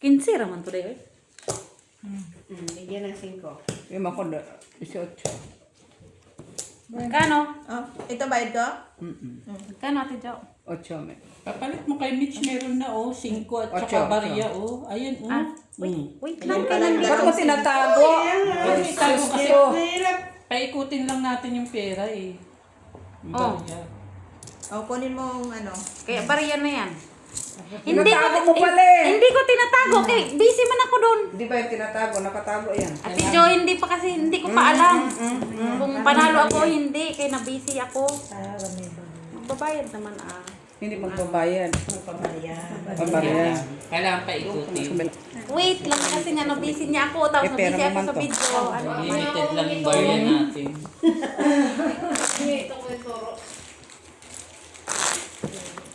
15 raman to day. Bigyan ng 5. Yung ako, 18. Magkano? Oh, ito ba ito? Magkano ate Jo? 8 me. Papalit mo kay Mitch, meron na 5 at Ocho, saka barya Ayan Ah, wait lang. Ba't mo tinatago? Itago kasi. Gusto. Paikutin lang natin yung pera Yung Oh. barya. Oh, kunin mo ang ano. Kaya bariyan na yan. Tinatago mo pala eh. Hindi ko tinatago. Kaya busy man ako doon. Di ba yung tinatago? Nakatago yan. Ate Jo, hindi pa kasi, hindi ko pa alam. Kung panalo ako, hindi. Kaya na-busy ako. Magbabayad naman Hindi magbabayad. Pabarya. Kailangan paikutin. Wait lang kasi nga, na-busy niya ako. Tapos Eh, pera na-busy ako naman sa to. video. Ano ba? Limited lang yung barya natin.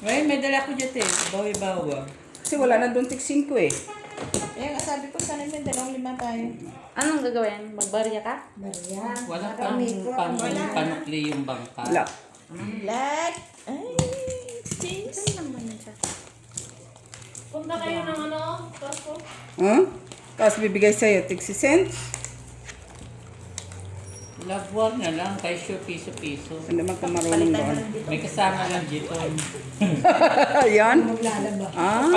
Well, may dala ko dyan Bawi-bawa. Kasi wala na doon tig 5 eh. Eh, nga sabi ko, sana may 2-5 tayo. Anong gagawin? Magbarya ka? Wala pang panukli yung bangka. Wala. Black. Ay, exchange. Ano naman yan siya? Punta kayo ng ano, Costco? Huh? Tapos bibigay sa'yo tig 6 cents. Labuan na lang, kayo piso-piso. Hindi man ka marunong doon. May kasama lang dito. Yan. Ah.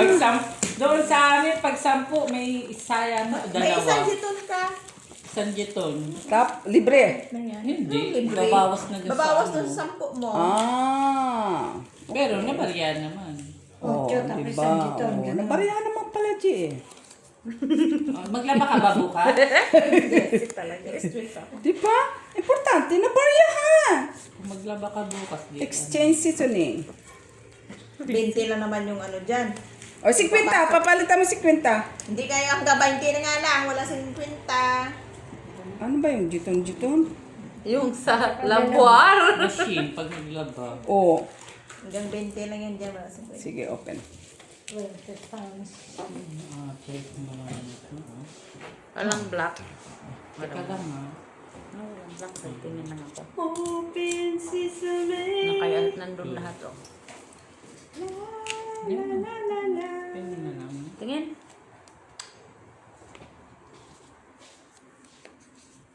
Doon sa amin, pag 10, may isa yan, May isang dalawa. jiton ka. Isang jeton. Tap, libre. Hindi, Libre. babawas na dun Babawas sa doon ano. sa 10 mo. Ah. Pero nabarya naman. Oh, diba? Oh, nabariya naman pala, G eh. Maglaba ka ba bukas? Di ba? Importante, nabariya ha. Kung maglaba ka bukas, di Exchange seasoning. 20 lang naman yung ano dyan. O, 50. Papalitan mo 50. Hindi kayo hanggang 20 na nga lang. Wala 50. Ano ba yung jiton-jiton? Yung sa labuar. machine pag naglaba. Oh, Hanggang 20 lang yan dyan. Wala 50. sige, open. Check mo lang ito. Walang black. Teka lang Walang black. Tingin lang ako. Open sesame. Kaya nandun lahat Tingnan na lang. Tingin.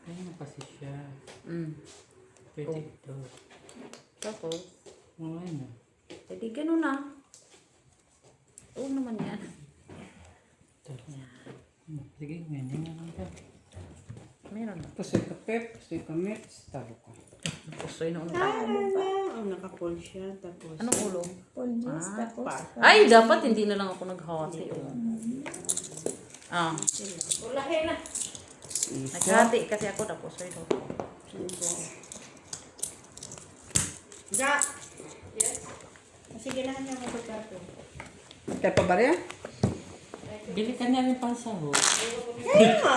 Ayun kasi siya. Pwede ito. Tapos, Ayun na. pwede ganun na. Oo naman yan. Sige, ganyan na lang. Meron na. Pasoy ka pep, pasoy ka mets, taro ko. Pusoy noon pa. Oh, naka-full siya. Tapos. Anong ulo? Tapos. Ay, dapat hindi na lang ako naghati. Ah. Ulahin na. Naghati kasi ako tapos ay daw. Ja. Yes. Sige na niya ako pagkato. Kaya pabarya? Bili ka na rin pang sahog. Kaya nga.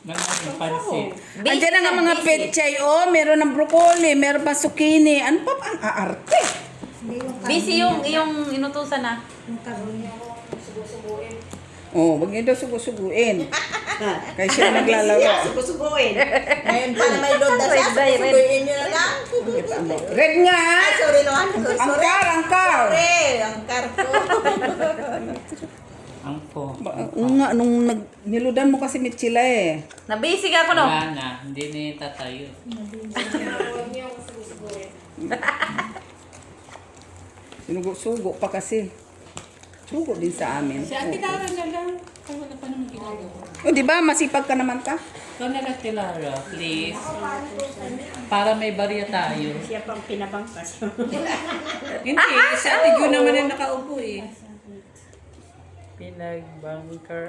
Maraming pansit. Andiyan na nga mga pechay, oh. Meron ng broccoli, meron pa zucchini. Ano pa ang aarte? Busy yung inutusan na. Oh, wag niyo daw sugusuguin. Kaya siya naglalaro. Susubuin. Ngayon pa na may load na siya. Susubuin nyo na lang. Red nga! Ah, sorry naman. Sorry. Angkar, angkar! Sorry. Angkar ko. Ang po. Nga, nung niludan mo kasi Mitchila eh. Na-busy ka ako no? Wala na. Hindi na yung tatayo. Huwag niyo ako susubuhin. Sinugo-sugo pa kasi. Sugo din sa amin. Si Ate Lara na lang. Kaya wala pa naman ginagawa. O, di ba? Masipag ka naman ka? Ikaw na lang, Ate Lara, please. Para may barya tayo. Siya pang pinabangkas. Hindi, si Ate Ju naman ang nakaupo eh. Pinagbangker.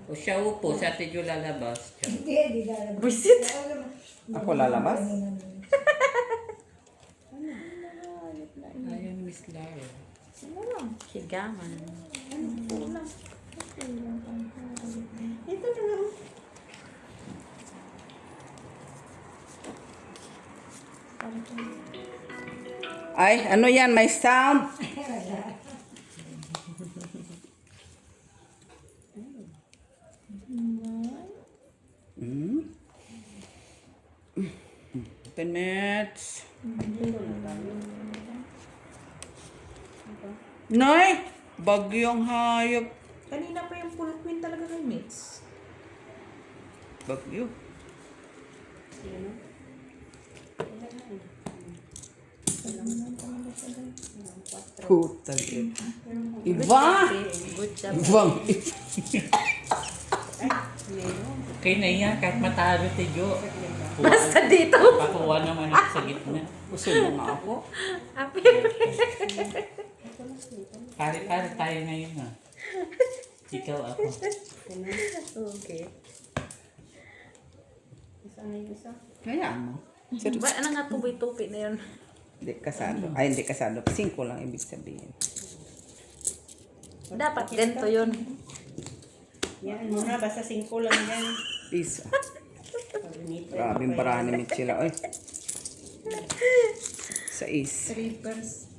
O siya upo, si Ate Ju lalabas. Buisit. Ako lalabas? Ayun, Miss Lara. Higaman. Ito na lang. Ay, ano yan? May sound? Hmm? 10 minutes. Nay, bagyong hayop. Kanina Mahina pa yung full queen talaga kay Mitch. Bagyo. Puta. Iba! Good job. Ibang. Okay na yan, kahit matalo si Jo. Basta dito. Pakuha naman ako sa gitna. Gusto mo nga ako? Pare-pare tayo ngayon ah. Ikaw ako. Okay. Kaya mo. Ba, ano nga tubi-tupi na yun? Hindi kasado. Ay, hindi kasado. 5 lang ibig sabihin. Dapat ganito yun. Yan muna, basta 5 lang yan. Isa. Grabing barahan ni Mitchell. Oy. 6.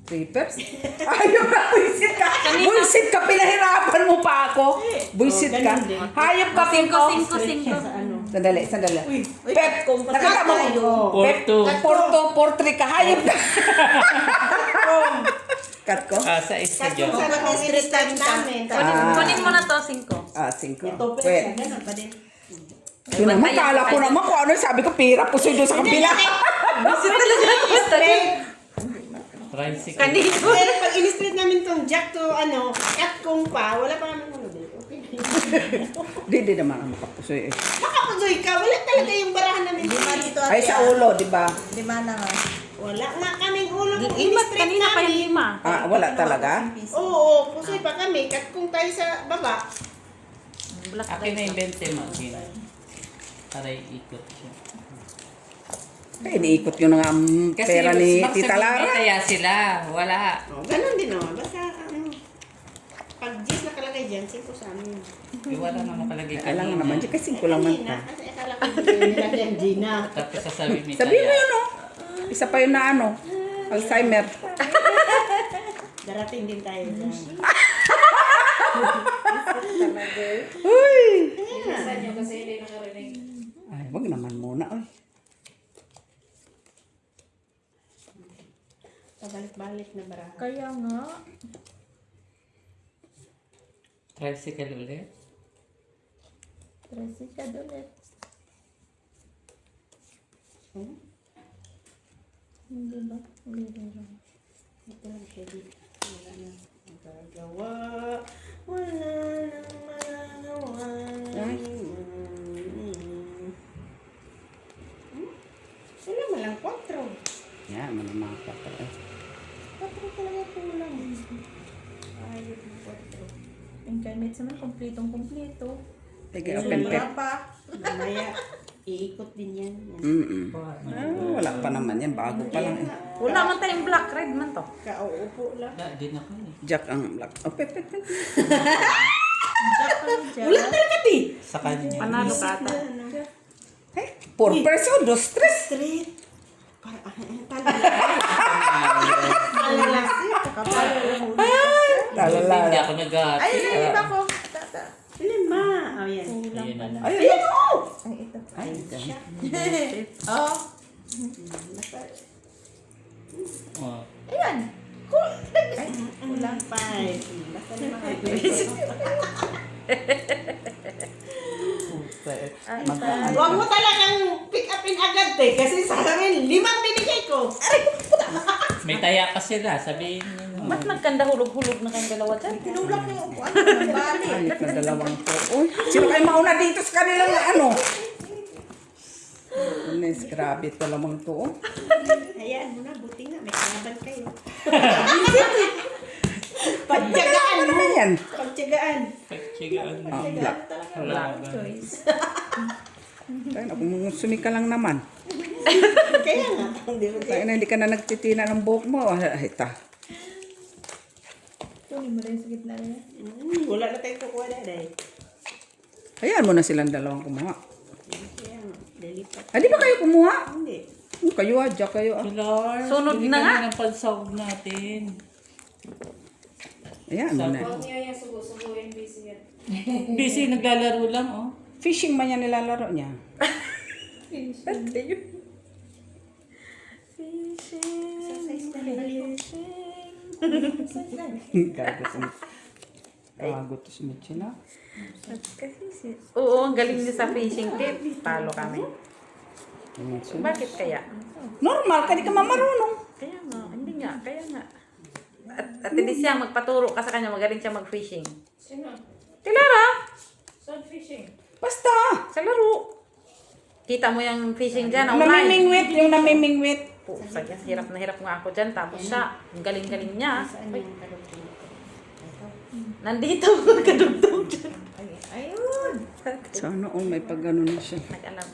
Trippers? Ayaw na, buisit ka. Buisit ka, pinahirapan mo pa ako. Buisit ka. Hayop ka, Pinko. 5. Sandali. Pep, nakita mo. Pep, 4-2. 4-3 ka. Hayop ka. Cut ko? Sa isa Jo. Sa mga street time namin. Kunin mo na to, 5. 5. Topes, Wait. ganun pa din. Yun naman, kala ko naman kung ano sabi ko, pira, pusoy doon sa kabila. Kasi talaga basta yun. Tricycle. Kanito. Pero pag in-street namin tong jack to cut kong pa, wala pa naman ano dito. Hindi naman ang makapusoy eh. Makapusoy ka, wala talaga yung barahan namin. Di ba dito Ay, sa ulo, di ba? Di ba na nga? Wala nga kaming ulo kung Lima, in-street kanina pa yung namin. 5. Ah, wala talaga? Oo, pusoy pa kami. Cut kong tayo sa baba. Black Akin na light. yung 20 mo. Para iikot siya. Kaya iniikot yun nga ang Kasi pera ni mas Tita magsabing Lara. kaya sila. Wala. Oh, ganun din naman. Basta pag G's nakalagay dyan, 5 sa amin. Wala na makalagay Alam nga naman, di kasi ko lang Kanina, manta. kasi akala ko hindi nilagyan Gina. Tapos sasabi may Sabi mo taya. yun oh. Isa pa yun na ano, Alzheimer. Darating din tayo dyan. Uy! Saan nyo kasi hindi nakarinig. Ay, wag naman muna. Oy. Pabalik-balik na barahan. Kaya nga. Tricycle ulit. Tricycle ulit. Hindi ba? Ito, pwede. Wala na. Magagawa. Wala nang magagawa. Ay. Wala mo lang 4. Yan, mga pata. 4 talaga kulang. Ayot ng 4. Yung kay Mitch naman, kompletong-kompleto. Sige, open pep. pa. Mamaya, iikot din yan. Wala pa naman yan, bago pa lang eh. Wala man tayong black red man to. Kauupo lang. Wala din ako eh. Jack ang black. Oh, pep. Wala talaga di. Sa kanya. Panalo ka ata. Hey, 4 person, 2 stress. Street. Para, talala. Talala. Hindi ako nag-ati. Ay, nalilip ako. Lima. Oh, yan. Ayun na. Ayun, oh! Ay, ito. Ay, dyan. Oh. Oh. Ayan. Kulang 5. Basta lima Huwag mo talagang pick upin agad kasi sa amin, 5 binigay ko. May taya pa sila. Sabihin nyo. Ba't nagkanda hulog-hulog na kayong dalawa dyan? Tinulak yung upuan. Bali. Ayot na dalawang po. Uy, sino kayo mauna dito sa kanilang ano? Goodness, grabe ito lamang to. Oh. Ayan mo na, buti nga, may kalaban kayo. Pagtyagaan Ano mo. naman yan? Pagtyagaan. Pagtsigaan. Ah, black. Wala. Ayun, ako sumika lang naman. Kaya nga, hindi mo Kaya na hindi ka na nagtitina ng buhok mo. Ay, ta. Kunin mo rin sa gitna niya. Wala na tayong kukuha na dahil. Hayaan mo na silang dalawang kumuha. Kaya nga, lilipat. Ah, di ba kayo kumuha? Hindi. Kayo Jack kayo. Lord, Sunod na nga. ng pansahog natin. Ayan mo na. Huwag niya yung subo-subuin, busy yan. Busy, naglalaro lang, oh. Fishing man yan nilalaro niya. Exercise na balik. Gago sa Gago to si Mitchie na. Oo, ang galing niya sa fishing tip. Talo kami. Bakit kaya? Normal, ka di ka mamarunong. Kaya nga, hindi nga, kaya nga. At hindi siya magpaturo ka sa kanya, magaling siya mag-fishing. Sino? Tilara! Saan fishing? Basta. Sa laro. Kita mo yung fishing dyan, online. Namimingwit, yung namimingwit. Po, sagya, hirap na hirap nga ako dyan. Tapos siya, ang galing-galing niya. Nandito, kadugtong dyan. Ayun. Sana all may pag-ano na siya. Nag-alam.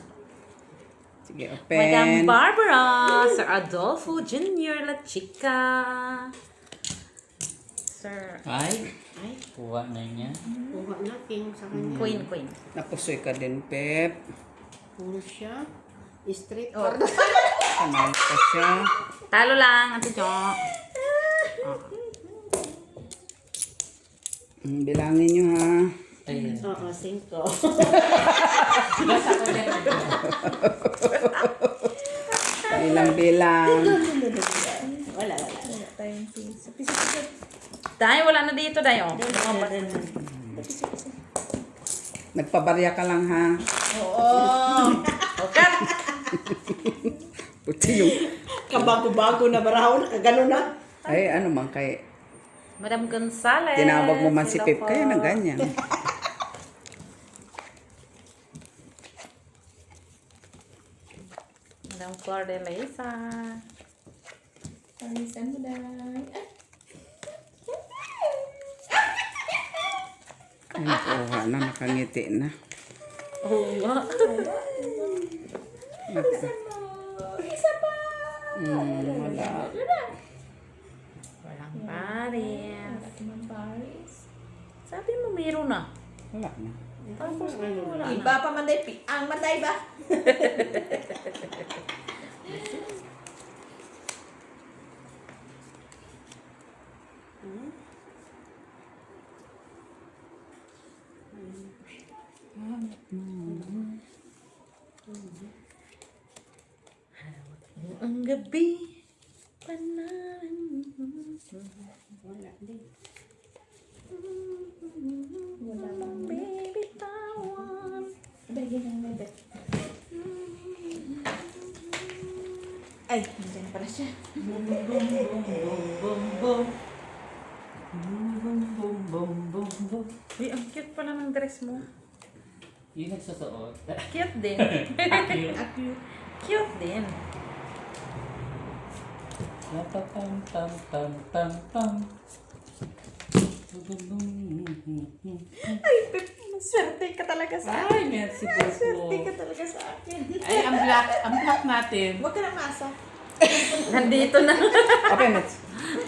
Sige, Madam open. Barbara, Sir Adolfo Jr. La Chica. Sir Ay, kuha na niya. Kuha na, king sa kanya. Queen. Napusoy ka din, Pep. Puro siya. Straight Oh. Kanal pa siya. Talo lang, Ate Jo. Bilangin nyo ha. Ayan. Oo, 5. Basta ko din. Bilang-bilang. Wala. Dahil wala na dito, Dayo. Nagpabarya ka lang ha. Okay. Puti yung... Kabago-bago na barahon, kagano na. Ay, ano man kay... Madam Gonzales. Tinawag mo man si Hello Pep. po. Kaya na ganyan. Madam Flor de Leysa. Palisan mo dahil. Ay, nakuha na. Nakangiti na. Oo nga. Isa pa! Wala. Walang pares. Naman Paris. Sabi mo meron na. Wala na. Tapos wala na. Iba pa manday, ang manday ba? Ang gabi. Panarin. Wala din. Bibitawan. Bagay ng bebet. Ay, nandiyan pala siya. Boom, boom, boom, boom, boom. Boom, boom, boom, boom, boom. Uy, ang cute pala ng dress mo. Yung nagsusuot. Cute din. Cute. Cute din. Tam, tam, tam, tam, tam. Ay, Pep, maswerte ka talaga sa akin. Ay, merci po. Maswerte ka talaga sa akin. Ay, ang black natin. Huwag ka na masa. Nandito na. Okay, Mitch.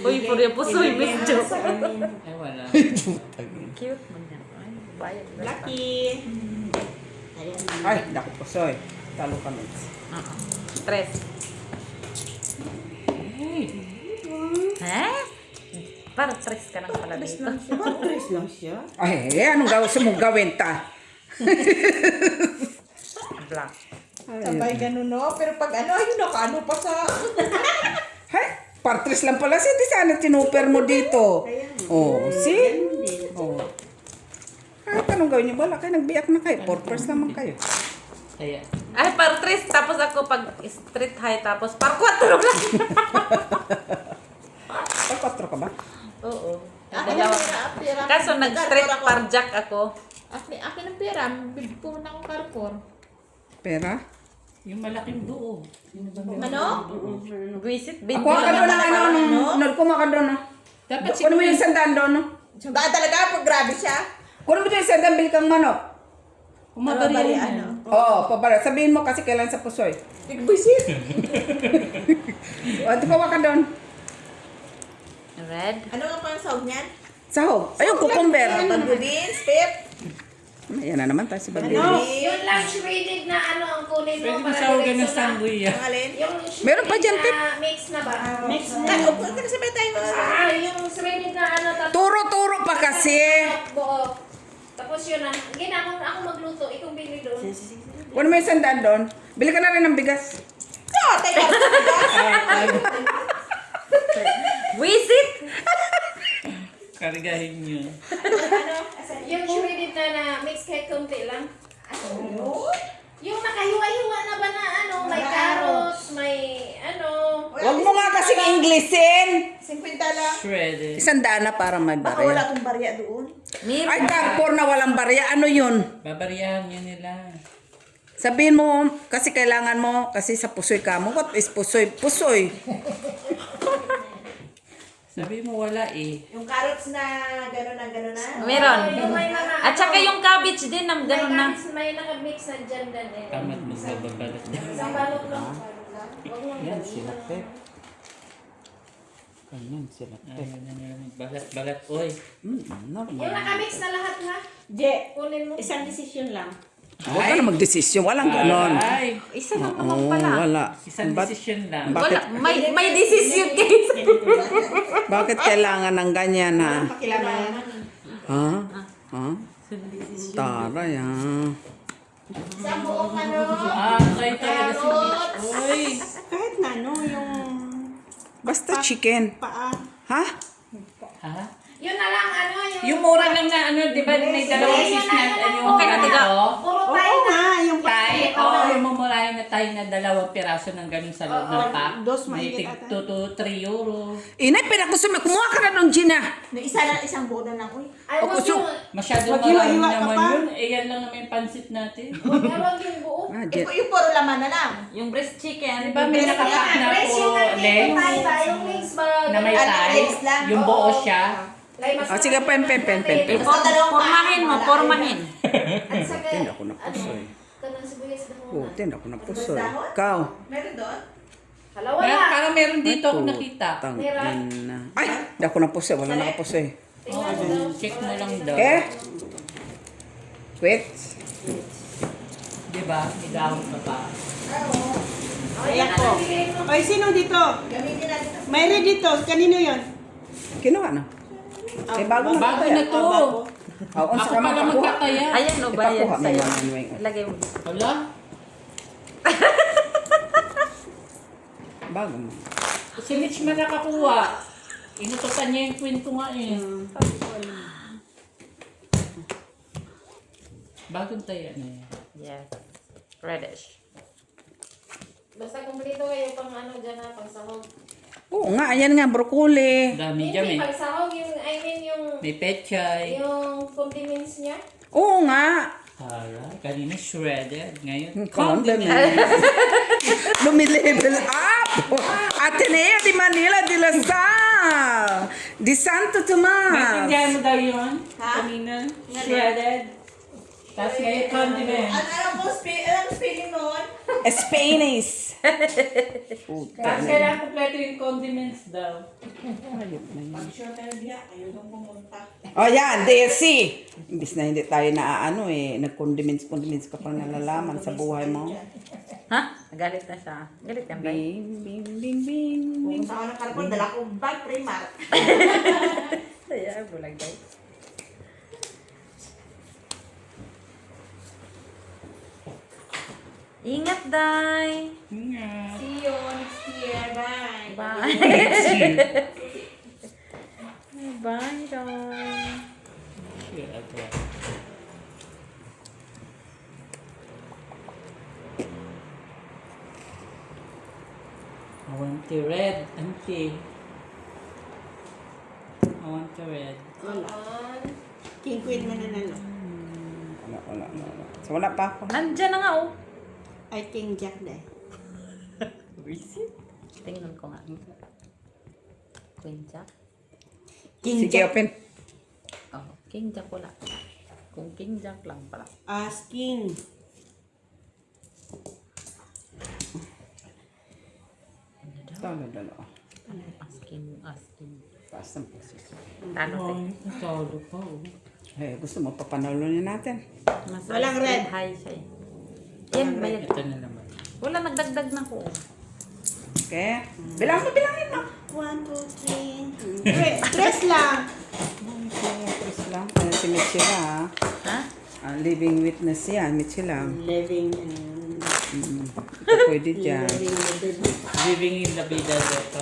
Uy, puri pusoy, Miss Jo. Ay, wala. Cute man yan. Ay, bayad. Lucky. Ayan. Ay, dako po, soy. Talo ka, Mitch. Stress. Eh? Parang stress ka lang pala dito. Matris lang siya. Ay, anong gawin mo gawin ta? Black. Sabay ganun, no? Pero pag ano, ayun, nakaano pa sa... Hay, partres lang pala siya. Di sana tinuper mo dito. Oh, see? Oh. Kahit anong gawin niyo, wala kayo. Nagbiyak na kayo. Porters naman kayo. Kaya, Ay, par 3. Tapos ako pag street high. Tapos par 4 lang. Pagpatro ka ba? Oo. Akin Dalawa. ang pera. Kaso nag-street par jack ako. Akin ang pera. Pumunta akong Carrefour. Pera? yung malaking duo. Ano? Visit Ako video. ka doon ng ano, nod ko ka doon. Dapat Kuno mo yung sandaan doon, no? Ba talaga pag grabe siya? Kuno mo yung sandaan, bili kang manok. Mabari, Kumabariyan ano? Oo, pabara. Sabihin mo kasi kailan sa pusoy. Tigbusit. O, ito pa ka doon. Red. Ano nga pang sahog niyan? Sahog. Ayun, cucumber. Bago beans, pip. Ayan na naman tayo si Bagay. Yun lang shredded na ano ang kunin mo. Pwede masawagan ng diretso na. sangguya. Ang alin? Yung Meron pa dyan, Pip. mix na ba? Mix na. Upo ka sabay tayo. Yung shredded na ano. Tapos Turo-turo pa kasi. buo. Tapos yun na. Ginamon ako magluto. Itong bili doon. Kuno mo yung sandaan doon. Bili ka na rin ng bigas. No, tayo. Visit. Kargahin nyo. Ano? Yung shredded na mix kahit konti lang. Yung nakahiwa-hiwa na ba na ano, may carrots, may ano. Huwag mo nga kasing Englishin. 50 lang. Shredded. 100 na para may Baka wala barya. akong barya doon. Ay, Carrefour na walang barya. Ano yun? Babariyahan yun nila. Sabihin mo, kasi kailangan mo, kasi sa pusoy ka mo. What is pusoy? Pusoy. Sabi mo wala eh. Yung carrots na gano'n na. Meron. Yung may mga At saka yung cabbage din, ng ganun na. may nakamix na dyan din eh. Tamat mo sa babalat. Isang balot lang. Huwag mo Yan sila, Pep. Ganyan sila, Pep. Balat-balat, oy. Normal. Yung nakamix na lahat ha. Je, Kunin mo. isang decision lang. Huwag ka na magdesisyon. Walang ganon. Ay, Isa lang Oo, naman pala. wala. isang Ba't- decision lang. Bakit, May decision guys. bakit kailangan ng ganyan, ha? Pakilaman. Ha? Ha? Taray, ha? Isang buong ano. Tayo talaga si Mitch. Oy. Kahit na, no, yung Basta chicken. paa. Ha? Ha? Yun na lang ano. Yung mura lang na ano, di ba may dalawang Yes, piece na yes, ano, okay, ganito? Puro Oo tayo na. nga, yung Tayo, yung mumurahin na tayo na dalawang piraso ng ganun sa loob ng pack. Dos May mahigit tig ata. 2 to 3 euro. Inay, pinakusumi. Kumuha ka na nung Gina. No, isa lang, isang buo na lang, uy. Ay, wag Puso. yung, Masyadong Maghiwa-hiwa marami ka naman pa. yun. Eh, yan lang naman yung pansit natin. wag yung buo. Ah, Jet. Yung puro laman na lang. Yung breast chicken. Di ba may nakapack na Fresh po yung nandito legs tayo ba? Yung legs ba? na may Ano, thighs? legs lang? Yung Oo. buo siya. Like, mas Ah, sige, pen. Pormahin mo, pormahin. At saka, Tin ako na pusoy. kanang sibuyas na Oh, tin ako na pusoy. Ikaw. Meron doon? Hala, wala. Parang meron dito ako nakita. Tangin na. Ay, hindi ako na pusoy. Wala na ako pusoy. Tingnan mo daw. Check mo lang daw. Eh? Wait. Di ba? May dahon pa pa. Ayan ko. Oy, sino dito? Gamitin natin. Mayroon dito. Kanino yun? Kinuha na. Eh, bago na. Bago na to. Oh, unsa Ako ka pala makakuha? magkakaya. Ayan o, bayan Ipakuha mo sa'yo. yan, anyway. Lagay mo. Wala? Bago mo. Si Mitch man nakakuha. Inutusan niya yung kwento nga eh. Bagong tayo na yan. Yes. Reddish. Basta kumpleto kayo pang ano dyan na, pang sahog. Oo nga, ayan nga, broccoli. Dami dyan Hindi, eh. pang sahog, yung, I mean, May pechay. yung condiments niya. Oo nga. Para, kanina shredded. Ngayon, Condiment. Lumilevel up. Ateneo de Manila de La Salle. Di Santo Tomas. Maintindihan mo daw yun? Ha? Kanina, shredded. Tapos ngayon, condiment. Anong spelling noon? Spanish. Tapos kailangan kompleto yung condiments daw. Sure tayo diya. Ayaw nang pumunta. Oh yan, DSC. Imbis na hindi tayo naaano eh. Nag-condiments ka pang nalalaman sa buhay mo. Ha? Nagalit na siya. Galit yan, Bay. Bing, bing, bing, bing. Kung sa ako ng karapon, dala ko bag, Primark. Ayan, bulag guys. Ingat, Day. Ingat. See you next year. Bye. Bye. Bye, Day. Shredded. I want the red, auntie. I want the red. King Queen mananalo. Wala. So wala pa ako. Nandiyan na nga, oh. Ay, King Jack deh. Tingnan ko nga. Queen Jack. King Sige, open. Oh, King Jack wala. Kung King Jack lang pala. Asking. Dalo. Asking. Taas ng posisyon. Talo, te. Ay, talo pa oh. Eh, gusto mo papanalo natin. Mas Walang red. high siya eh. Yan, bayad. Ito na naman. Wala, nagdagdag na ko. Okay? Bilangin mo. 1, 2, 3. Tres lang. Chris lang. Ayan si Mitchell ha. Ha? Living witness yan, Mitchell lang. Living Pwede dyan. Living in the vida dito.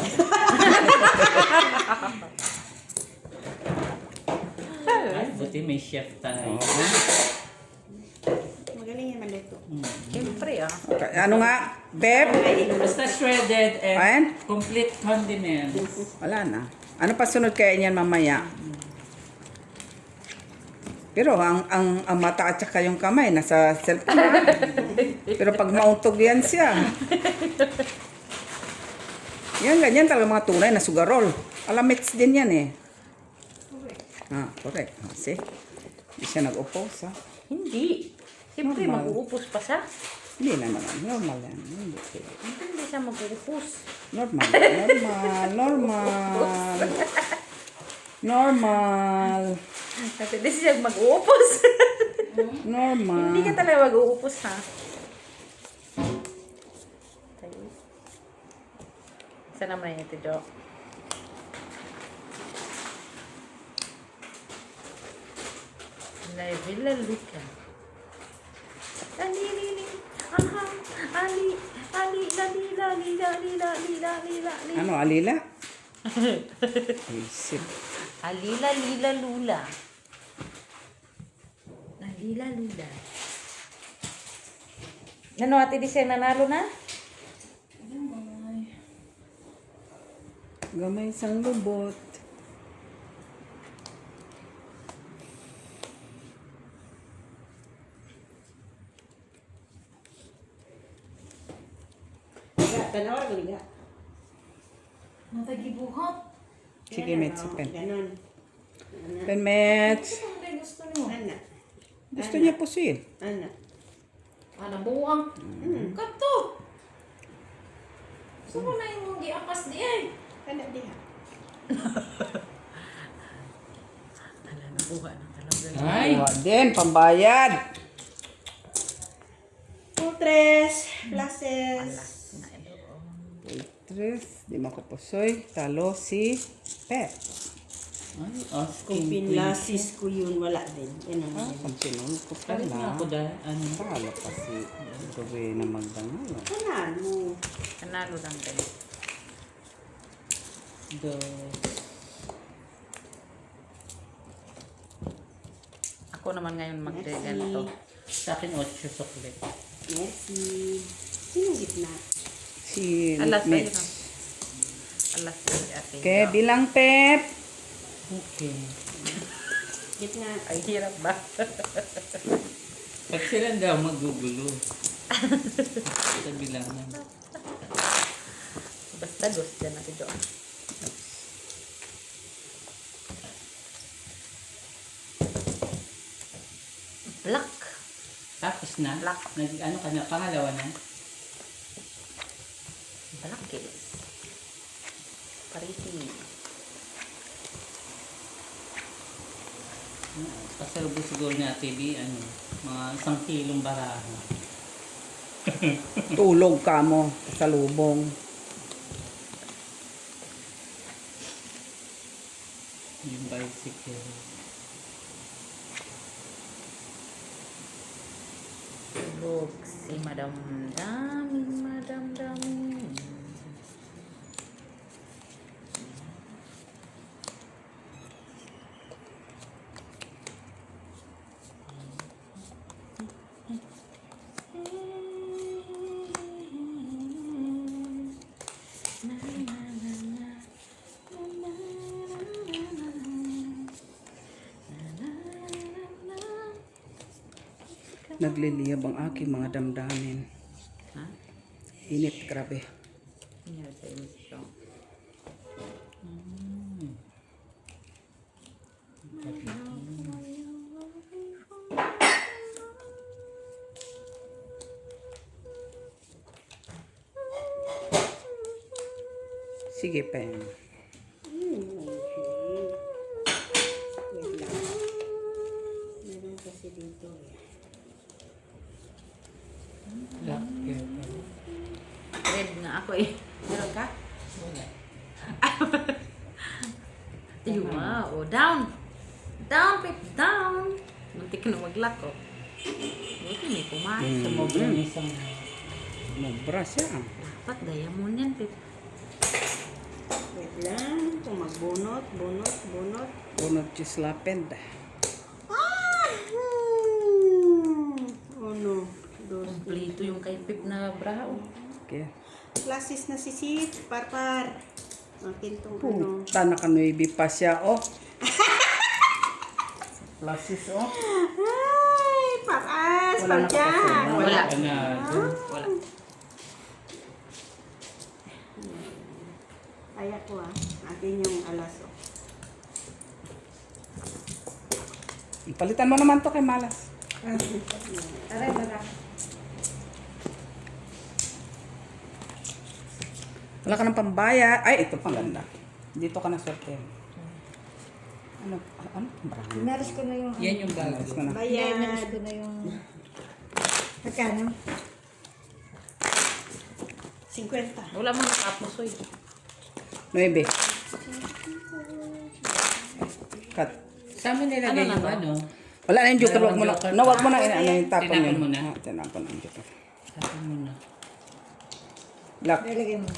Ay, Kasi may chef tayo. Oo. Magaling yan maluto. Siyempre ah. Ano nga, Pep? Basta shredded and Ayan. complete condiments. Wala na. Ano pa sunod kaya niyan mamaya? Pero ang mata at saka yung kamay nasa cellphone na. Pero pag mauntog yan siya. Yan, ganyan talaga mga tunay na sugarol. Alamets din yan eh. Correct. See? Hindi siya nag-oppose ha. Hindi. Siyempre, Normal. mag-uupos pa siya. Hindi na naman. Normal yan. Hindi siya mag-uupos. Normal. Normal. Kasi hindi siya mag-uupos. Normal. Hindi ka talaga mag-uupos ha. Isa naman yun ito, Jo. Villa Luca. Ali, aha, ali, lali, lali. Ano, alila? Isip. Alila, lila, lula. Alila, lula. Ano, ate Disay, nanalo na? Gamay sang lubot. Tanawa ko liga. Natagibuhat. Sige, Mets. Pen. Ganon. Mets. Ano ba gusto niyo? Ana. Gusto niya pusil. Ana. Buang. Kato. Gusto ko na yung giapas di ay. Ana diha. Ala, nabuha na talaga. Ay! Din, pambayad. 2 places. Waitress, di makapusoy. Talo si Pep. Ay, Kung asking pinlasis ko yun, wala din. Ganun din. Kung sinun ko Kahit nga ako pala. dahil, ano, Talo pa si Gabi na magdangal. Panalo. Nanalo lang din. Ako naman ngayon magre-ganito. sa akin 8 suklit. Merci. Sino gitna? Si Alas ba yun? Mets. Alas ba si ate? Okay, bilang Pep. Okay. Gitna. Ay, hirap ba? Pag sila daw magugulo. Sabi lang na. Basta gusto dyan natin doon. Black. Tapos na? Black. Ano ka na? Pangalawa na? Black is. Pariti. Pasalubong siguro ni Ate B, ano, mga 1 kilong baraha. Tulog ka mo sa lubong. Yung bicycle. Tulog si Madam Daming, Madam Daming. Nagliliyab ang aking mga damdamin. Ha? Init, grabe. Nangyari sa emisyon. Sige, Pen. Wait lang. Meron kasi dito eh. Black hair. Red nga ako eh. Meron ka? Wala. Wow. Oh, down. Down, Pip. Down. Muntik ka na mag-lock oh. Buti may pumain. Sumobra na isang... Mubra siya. Dapat diamond yan, Pip. Wait lang. Kung magbunot, bunot. Bunot chislapend. nagbrahaw. Okay. Classes na si Sid, Parpar. Akin tong ano. Puta, naka-9 pa siya, oh. Classes, oh. Ay, paras, Wala na pagyan. kapatid. Wala. Panalo. Wala. Kaya ko akin yung alas. Oh. Palitan mo naman to kay Malas. Aray, bara. Wala ka ng pambaya. Ay, ito pang ganda. Dito ka na swerte. Ano? Ano? Marami. Naris ko na yung... Yan yung bago. Alas ko na. Bayan. Naris ko na yung... Magkano? 50. Wala mo natapos, oy. 9. Cut. Saan mo nilagay Ano na yung to? ano? Wala na yung joker. Wag mo na. Joker. No, wag mo na. Ano yung tapon Tinapon yun. mo na. Ah, tinapon na yung joker. Tapon mo na. Black. Nilagay mo.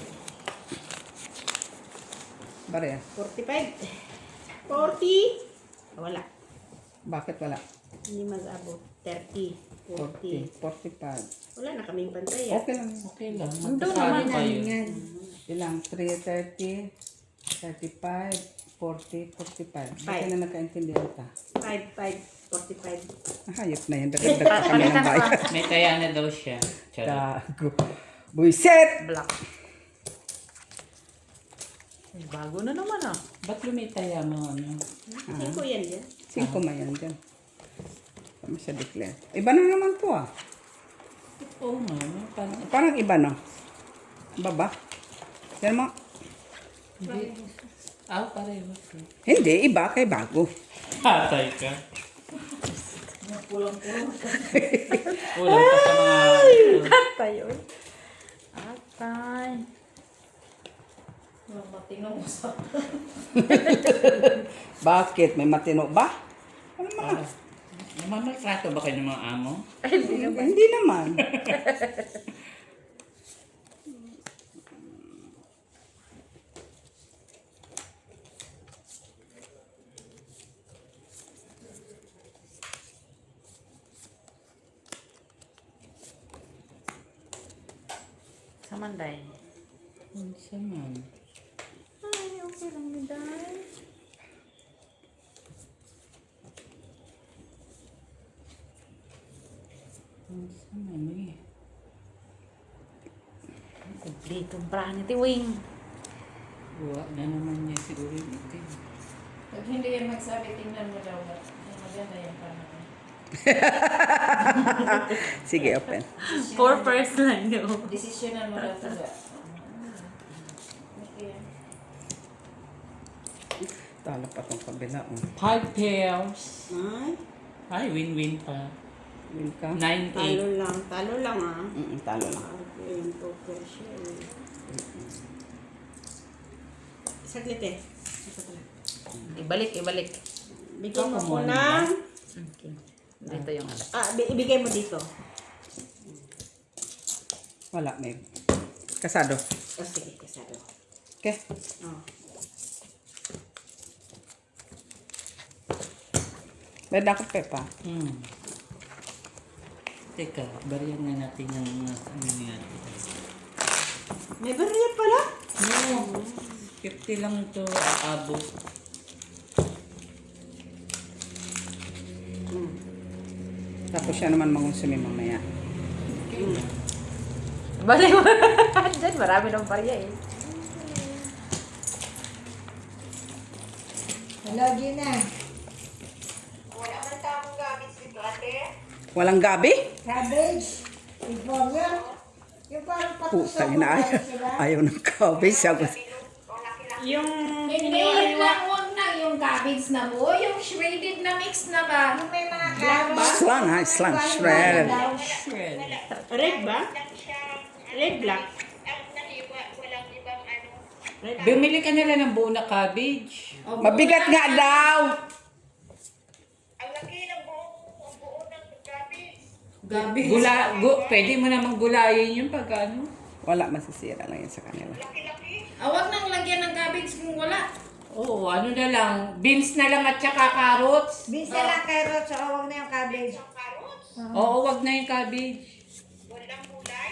Bare. 45. 40. Wala. Bakit wala? Hindi mag-abot. 30. 40. 45. Wala na kaming pantay. Okay lang. Okay lang. Ando Magkasali naman kayo. Yan. Ilang? 330, 35, 40, 45. Bakit na nagkaintindihan ka? 5, 45. Hayop na yan. Dagdag pa kami ng bayan. May taya na daw siya. Charot. Gago. Buiset! Black. Ay, bago na naman ah. Ba't lumitaya mo ano? 5 yan yan. 5 mayan dyan. Kami siya declare. Iba na naman to ah. Oo nga. May parang... Parang iba no? Iba ba? Yan mo. Hindi. Pareho. Hindi, iba kay bago. Hatay ka. Kulang pa sa mga... Atay, oy. Atay. Bakit? May matino ba? Ano mga? Namamaltrato ba kayo ng mga amo? Hindi naman. Sa Manday. Ang saman. Ay, okay lang ni Day. Ang saman eh. Dito ang prahan ni Tiwing. Buwa na naman niya siguro yung itin. Pag hindi yan magsabi, tingnan mo daw. Maganda yan pa naman. Sige, open. 4 first lang yun. Desisyonan mo daw talaga. Okay. Talo pa tong kabila. Oh. 5 pairs. Ay, Ay, win-win pa. Win ka? 9-8. talo lang Talo lang. Okay, yung poker siya. Saglit eh. Ito pala. Ibalik. Bigyan mo Ako ko muna. ng... Okay. Dito yung alat. ibigay mo dito. Wala, may. Kasado. O sige, kasado. Okay. Oh. May dakot pepa. Teka, bariyan na natin yung ano yan. May barrier pala? No, 50 lang ito aabot. Tapos siya naman mangonsumi mamaya. Balik mo. Diyan, marami ng barya eh. Lagi na. Walang gabi? Cabbage. Igbonya. Yung parang Putang ina, ayaw ng gabi. Sabi, Yung... Hindi, yun lang. Huwag na yung cabbage na mo. Yung shredded na mix na ba? Yung may mga carrots. slang ha, slang, shred. Shred. Red ba? Red black? Bumili ka nila ng buo na cabbage. Mabigat nga daw. Pwede mo namang gulayin yung pag ano. Wala, masisira lang yan sa kanila. Huwag nang lagyan ng cabbage kung wala. Oo, ano na lang. Beans na lang at saka carrots. Beans na lang carrots. So, huwag na yung cabbage. Oo, wag na yung cabbage. Walang gulay?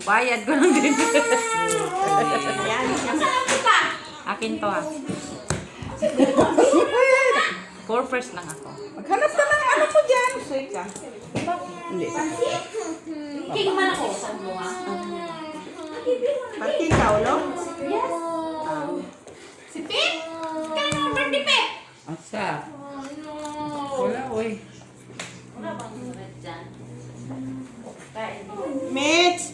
Bayad ko lang din. Ayan. Akin to ah. Corpers lang ako. Maghanap ka ng ano ko dyan. Soy ka. Hindi. King man ako. Saan mo nga? Pati ikaw, no? Yes. Si Pip? Kaya naman birthday, Pip? Asa? Wala, oy. Wala bang red dyan? Mitch!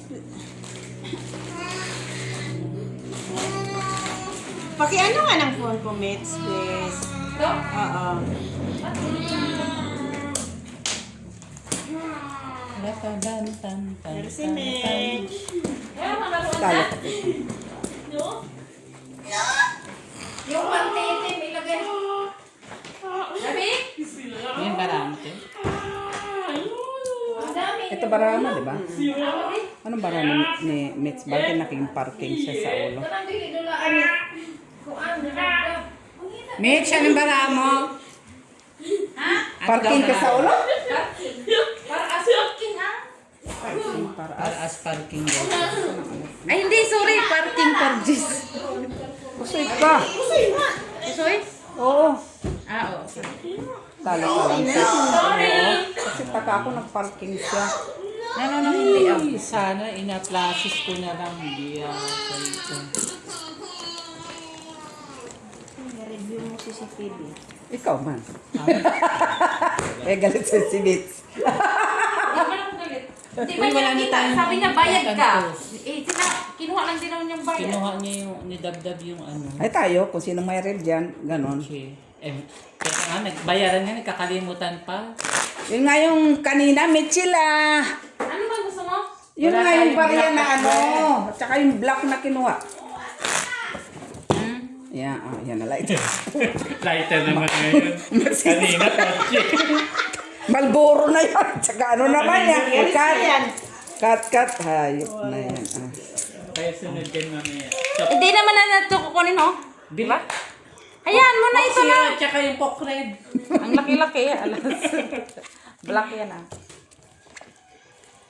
Pakiano nga ng phone ko, Mitch, please. Ito? Oo. Merci, Mitch. Kaya mga Talo ka. yung pantete, may lagay. Sabi? Yan barante. Ang dami. Ito barama, di ba? Anong barama ni Mitch? Bakit naging parking siya sa ulo? Ito nang dili dulaan. Kuan, nagagab. Mitch, anong bara mo? Parking ka sa ulo? Para asking ha? Para as parking daw. Ay, hindi. Sorry. Parking purchase. Kusoy ka. Soy? Oo. Ah, oo. Talo ka lang siya. Oo. Kasi taka ako nag-parking siya. Ano nang hindi ah. Ay, sana ina-plasis ko na lang. Hindi Review mo si CCTV. Ikaw man. Eh, galit sa si Mitch. Di ba ako galit? Di ba Uy, wala niya na kita? tayong Sabi niya bayad ka. pagkantos. Eh, kinuha lang din naman yung bayad. Kinuha niya yung nidabdab yung ano. Ay tayo, kung sino may red dyan, ganon. Okay. Kaya nga, nagbayaran nga, nagkakalimutan pa. Yun nga yung kanina, Mitchila. Ano ba gusto mo? Yun Wala nga yung tayong barya black na na ano. At saka yung black na kinuha. Yan, yan na light. Lighter naman ngayon. Kanina, kotse. Malboro na yan. Tsaka ano naman yan. Alis na yan. Cut. Hayop na yan. Ah. Kaya sunod din mamaya. Hindi naman na ito kukunin, oh. Di ba? Hayaan mo na ito na. At saka yung cock red. Ang laki-laki, alas. Black yan, ah.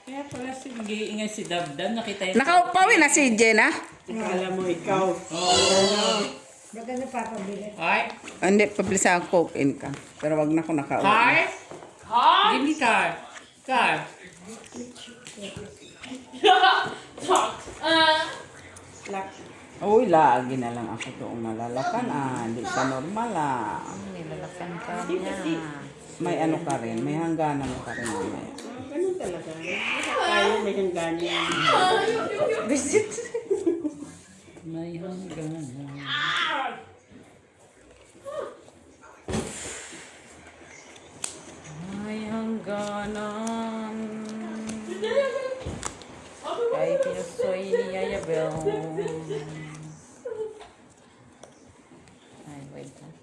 Kaya pala si mag-iingay si Dabdab. Nakita yung... Nakaupawi na si Jenna. Akala mo ikaw. Baka napapabili. Ay, Hindi, pabilisan ako coke in ka. Pero wag na ako nakauwi. car? Give me car. Car. Lock. Uy, lagi na lang ako doong nalalakan. Hindi ka normal Nilalakan ka niya. May ano ka rin, may hangganan ka rin mamaya. Ganun talaga. Tayo may hangganan. Visit. May hanggang. Ay, hangganan. Kay pinusoy ni Yaya Bell. Ay, wait lang.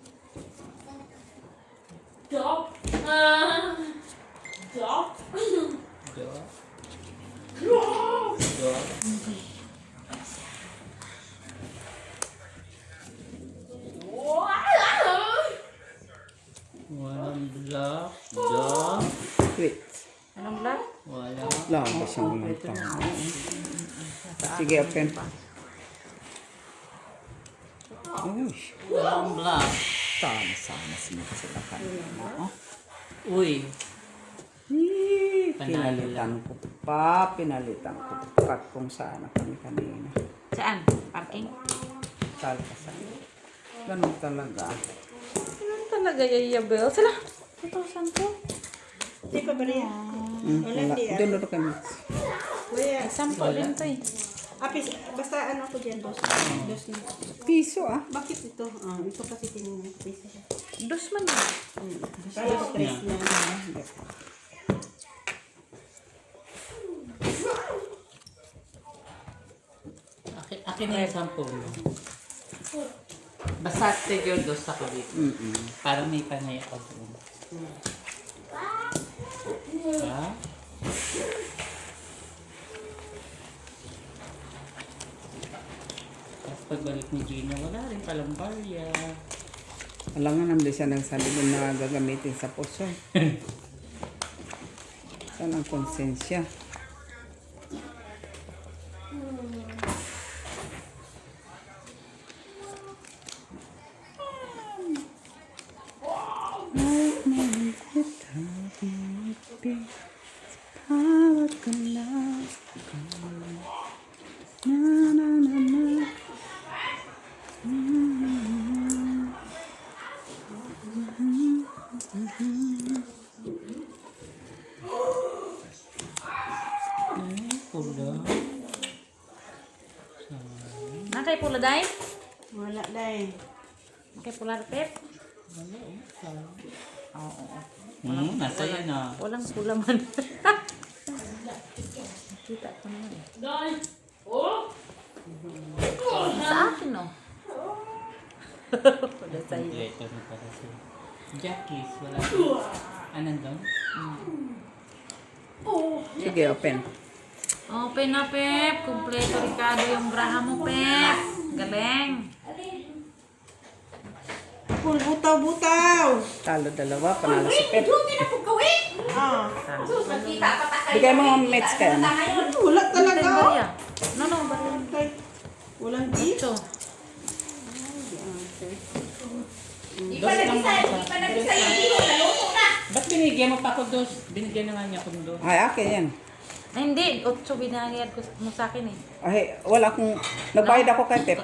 Walang block. Dog. Wait. Anong black? Wala. Lang ba siyang lumantang? Sige, open. Uy, Walang block. sana sila kanina. Oh. Uy. Pinalitan ko pa kung saan na kami kanina. Saan? Parking? Talpa. Ganun talaga. Ano talaga, Yaya Bell? Sala, 2,000 to. Hindi pa ba rin? Wala, Wala. hindi. Doon na kami. Kuya, Sample din to eh. apis, basta ano ko dyan, dos. Dos na. Piso Bakit ito? Ito kasi tinignan. Piso. Dos man yun. Para stress na. Akin na yung sample mo. Basta tigil dos ako dito. Parang may panay ako doon. Ha? Tapos pagbalik ni Gina, wala rin palang barya. Alam nga naman siya nagsabi mo na gagamitin sa puso. Saan ang konsensya? Bawat galaw na na na na. Pula. Nakay pula day? Wala day. Nakay pula pep? Nasa yan ah. Walang pula man. Kita ko naman. Sa akin no? Wala sa'yo. Kompleto na para sa Jackies. Wala. Anong doon? Sige, open. Open na, Pep. Kompleto Ricardo yung braha mo, Pep. Galing. Pul, butaw-butaw. Talo dalawa, panalo si Pep. Ah. Bigay mo ang mates ka. Ano? Wala talaga. Bariya. No, bariya. Walang gift. Ito. Ba't binigyan mo pa ako dos? Binigyan na nga niya akong dos. Ay, akin yan. Ay, hindi. 8 binangyad ko mo sa akin eh. Ay, wala akong... Nagbayad ako kay Pep.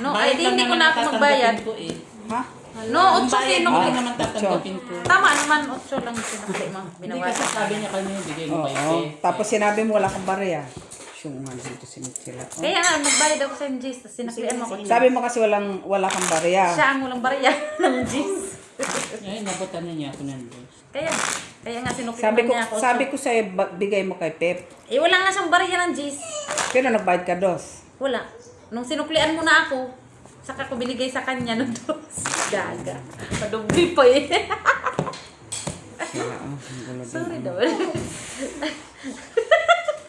No, ay di, hindi ko na ako magbayad. Ko, eh. Ha? No, 8 Bayad sino mo ko. naman tatanggapin ko. Tama naman, 8 lang sinukli mo. Hindi Binawasan. kasi sabi niya kanina, bigay mo Oo. kay Pe. Tapos sinabi mo wala kang barya. Syungan dito sinitsila. Oh. Kaya nga, nagbayad ako sa MGs, tapos sinaklian mo ako. Sabi mo kasi wala kang barya. Siya ang walang barya ng MGs. Ngayon, nabutan na niya ako ng dos. Kaya nga sinuklian niya ako. Sabi ko sa'yo, bigay mo kay Pep. Eh, wala nga siyang barya ng G's. Pero nagbayad ka dos. Wala. Nung sinuklian mo na ako, saka ko binigay sa kanya ng dos. Gaga. Padubli pa eh. Sila, ang gulo Sorry din. daw.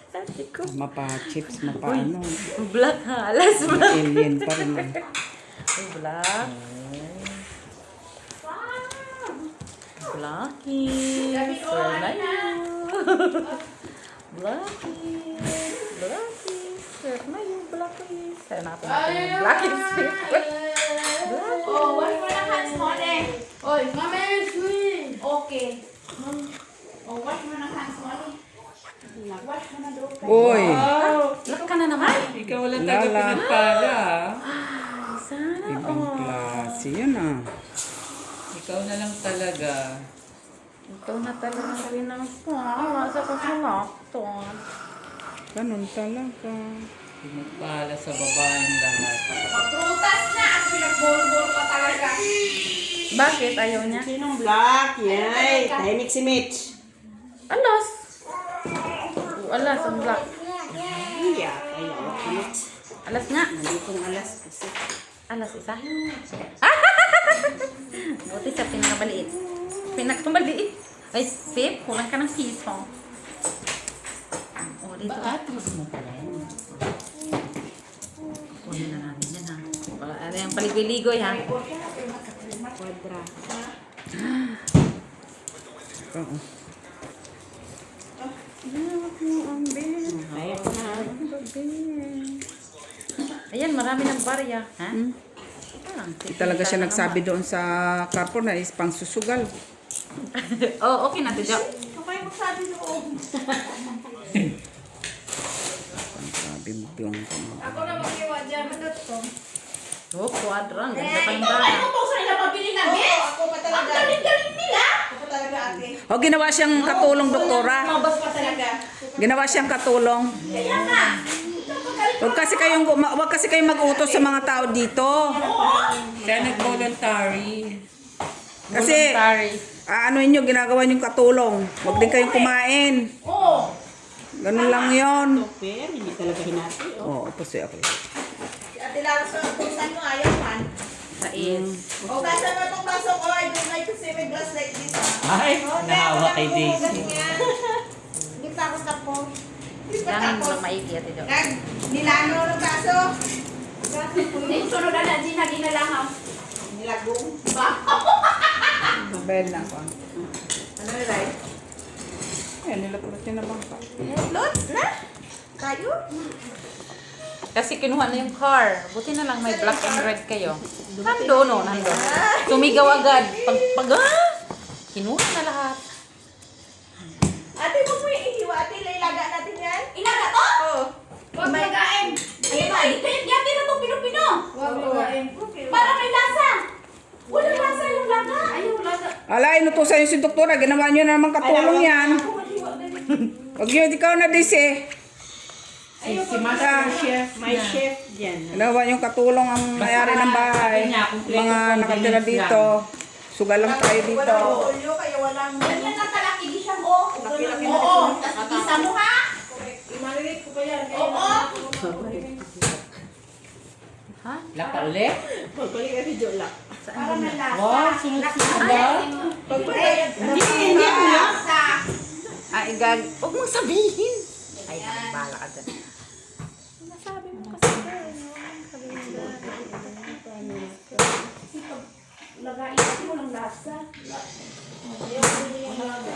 Sabi ko. Mapa-chips, mapa-ano. Black ha. Alas mo. Alien pa rin. Black. Blackie. Sir na yun. Blackie. Blackie. Sir na yun. Blackie. Sir natin yung Blackie. Oh, wash mo ng hands mo, ne. Oy, mami, okay. Oh, wash mo ng hands mo, ne. Wash mo na daw. Uy! Black ka na naman. Ikaw wala talaga Lala. pinagpala. Sana Ibang klase yun ah. Ikaw na lang talaga. Ikaw na talaga rin ang sa kasalakton. Ganun talaga. Pinagpala sa babaeng lahat. Prutas na. Ang pinagbol-bol pa talaga. Bakit? Ayaw niya? Sinong black? Yay. Tahimik si Mitch. Alas. Alas, ang black. Iya, ayaw. Mitch. Alas nga. Nanditong alas kasi. Alas isa. Buti sa pinakamaliit. Pinakamaliit. Ay, Pip, kulang ka ng piso. O, dito. Atras mo pala. Kunin na natin yan, ha. Ano yung paligoy-ligoy, ha. Quadra. Oo. Ayaw na. Ayan, marami ng barya, ha. Talaga siya nagsabi doon sa Carrefour na is pang susugal. Oh, okay na, Tijo. Okay, magsabi doon. Sabi mo yung Ako na mag-iwa dyan. Oh, quadra. Ang ganda Eh, pa yung ikaw barya. ay mo sa nila pabili ng bes. Ako pa Ang talaga. galing-galing nila. Ako pa talaga ate. O, ginawa siyang katulong, doktora. Mabas pa talaga. Ginawa siyang katulong. Kaya nga. Huwag kasi kayong mag-utos sa mga tao dito. Siya nag-voluntary. Kasi, ano nyo, ginagawa nyo katulong. Huwag din kayong kumain. Oo. Ganun lang yon. Pero hindi talaga hinati. Oo, pusoy ako. Si Ate Lara sa pusan mo, ayaw man. Sais. O, kasa mo itong baso ko. I don't like to see my glass like this. Ay, nahawa kay Daisy. Hindi takot ako. Gamin mo lang maigi, Tijo. Nag, nilano ng baso. Yung sunod na Gina lang ha. Nilagong. Bayad lang ko. Ano nilay? Ayan, nilapulot niya na bangka. Lot na? Kayo? Kasi kinuha na yung car. Buti na lang may black and red kayo. Nando, no? Nando. Sumigaw agad. Pag Kinuha na lahat. Ate, huwag mo ihiwa. Ate, ilaga natin yan. Ilaga to? Oo. Huwag lagain. Ayun na, yati na itong pino-pino. Huwag lugain. Para may lasa. Walang lasa yung laga. Ayaw laga. Ala, inutusan yung si doktora. Ginawa nyo na naman katulong yan. Huwag nyo, ikaw na disi. Si Master Chef. May chef dyan. Ginawa yung katulong ang mayari ng bahay. Mga nakatira dito. Sugal lang tayo dito. Walang ulyo, kaya walang... Ganyan lang kalaki, di siya mo. Laki-laki na Oo, ito. tapos isa mo ha. Imalilit ko pa yan. Oo. Ha? Laka ulit? Pagbalik ka ni Jola. Para may lasa. Wow, sunod-sunod ba? Hindi mo lang. Lasa. Ah, igag. Huwag mong sabihin. Ay, bahala ka dyan. Lagain kasi walang lasa. Ayaw ko din yung laga.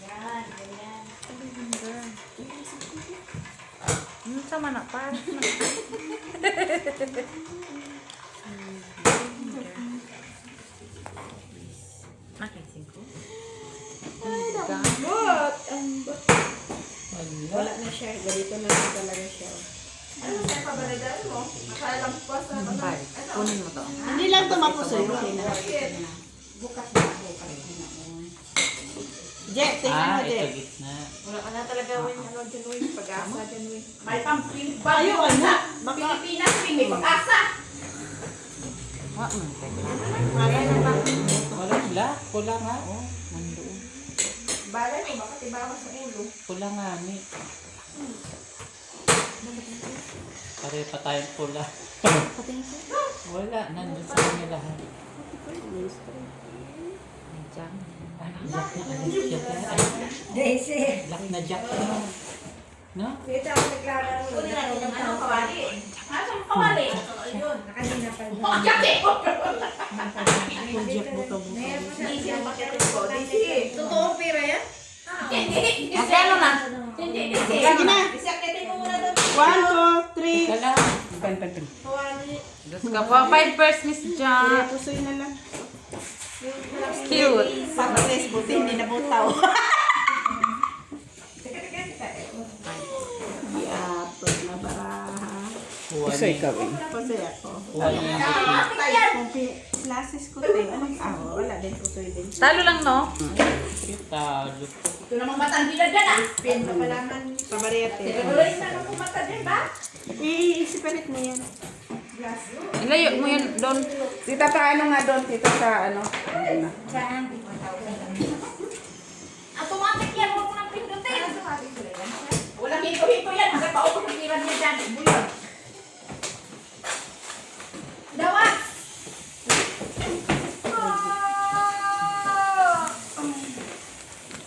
Ayan, ganyan. Sama na pa. Nakising ko. Wala na siya. Ganito na lang talaga siya. Ano sa pabaligan mo? Nakalampas na ito. Ay, kunin mo to. Hindi lang tumapos sa'yo. Bukas na bukas. Jet, tingnan mo, Ito Jet. gitna. Wala ka na talaga, Win. Ano, dyan, Win. Pag-asa dyan, Win. May Ayaw, anak. Pilipinas, may pag-asa. Wala mo. Malay na ba? Wala sila. Pula nga. Oh, nandoon. Balay mo, bakit ibawa sa ulo? Pula nga ni. Pare pa tayong pula. Wala. Nandun sa kanya lahat. Jack na alis siya. Daisy. Jack na Jack. No? Kita ako naglalaro. Kunin natin yung ano, kawali. Nasaan yung kawali? Ayun. Kanina pa Oh, yate! Jet mo to. Easy ang pakitin ko. Totoong pera yan? Hindi. Magkano na? Hindi. Sige na. Isakitin mo muna doon. 1, 2, 3. Kala. Pen. Diyos ka po. 5 first, Miss John. Pusoy na lang. Cute. Pag-press, buti hindi nabutaw. Iapot na baraha. Kuha Isa niya. ikaw eh. Pusoy ako. Kuha niya yung Automatic yan. Kung classes ko tayo, anong wala din pusoy din. Talo lang, no? talo. Ito namang matandi na dyan ah. Pin pa palaman. Pabarete. Tuloy na nung kumata dyan ba? I-separate na yan. Ilayo mo yun doon. Tita, paano nga doon? Tita, sa ano? Ano? Automatic yan. Huwag mo nang pindutin. Walang hito-hito yan. Hanggang pa ako nakiran niya dyan. Buyon. Dawas!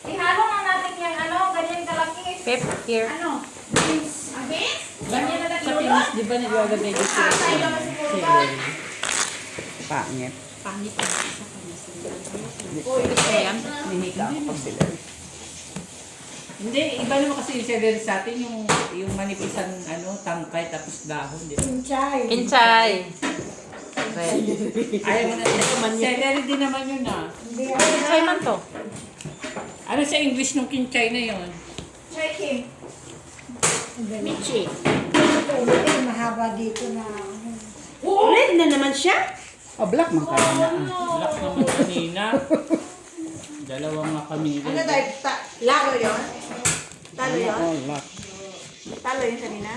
Ihalo na natin yung ano, ganyan kalaki. Pep, here. Ano? Beans? Ang beans? Ganyan na lang Sa yun. Pinas, di ba nagaganda yung Ah, tayo naman siguro ba? Pangit. Uy, Ayan. Ninika ako pag sila. Hindi, iba naman kasi yung celery sa atin, yung manipisan tangkay tapos dahon, di ba? Kinchay. Red. Ayaw mo na, celery din naman yun Kinchay man to. Ano sa English nung kinchay na yun? Check him. Michi. Ito, mahaba dito na. Red na naman siya? Oh, black man kaya na. Black naman kanina. Dalawang nga kami. Ano tayo? Laro yun? Talo yun? Oh, black. Talo yun kanina?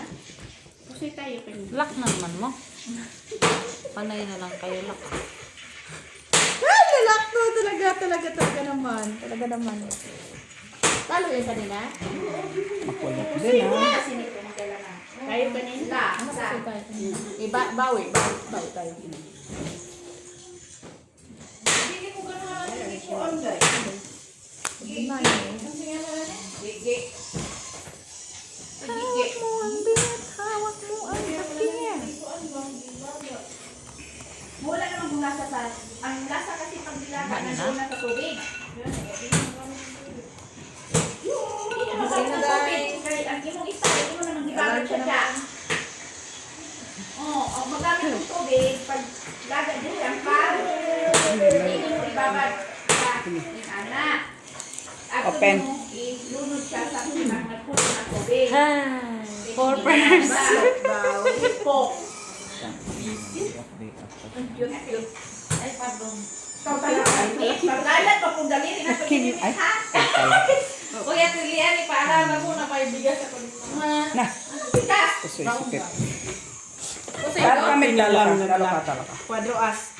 Pusoy tayo kanina. Lock na naman mo. Panay na lang kayo lock. Ay, lalak to. Talaga naman. Talaga naman. Talo yun kanina? Makulot din ah. Tayo kanina. Iba, bawi tayo. Hindi ko gano'n natin ko online. Gigi. Hawak mo ang binat, hawak mo ang takiya. Wala namang kung lasa sa... Ang lasa kasi pag dilaga na doon na sa tubig. Hindi naman sa tubig. Kaya ang imong isa, ito mo namang gibagan siya siya. Oo, magamit yung tubig. Pag laga din siya, hindi mo ibabad. pen. Ilunod siya sa pinang nagpunta na tubig. Ay, porpers. Pok. Ay, pardon. Ikaw talaga. Paglalat pa kung daliri na ito. Ay, Ha? Uy, at Lilian, ipaalala mo na may bigas ako dito. Na, Bigas. usoy sipit. Kasi Para kami Pinalang talaga. na Talaga. Kwadroas.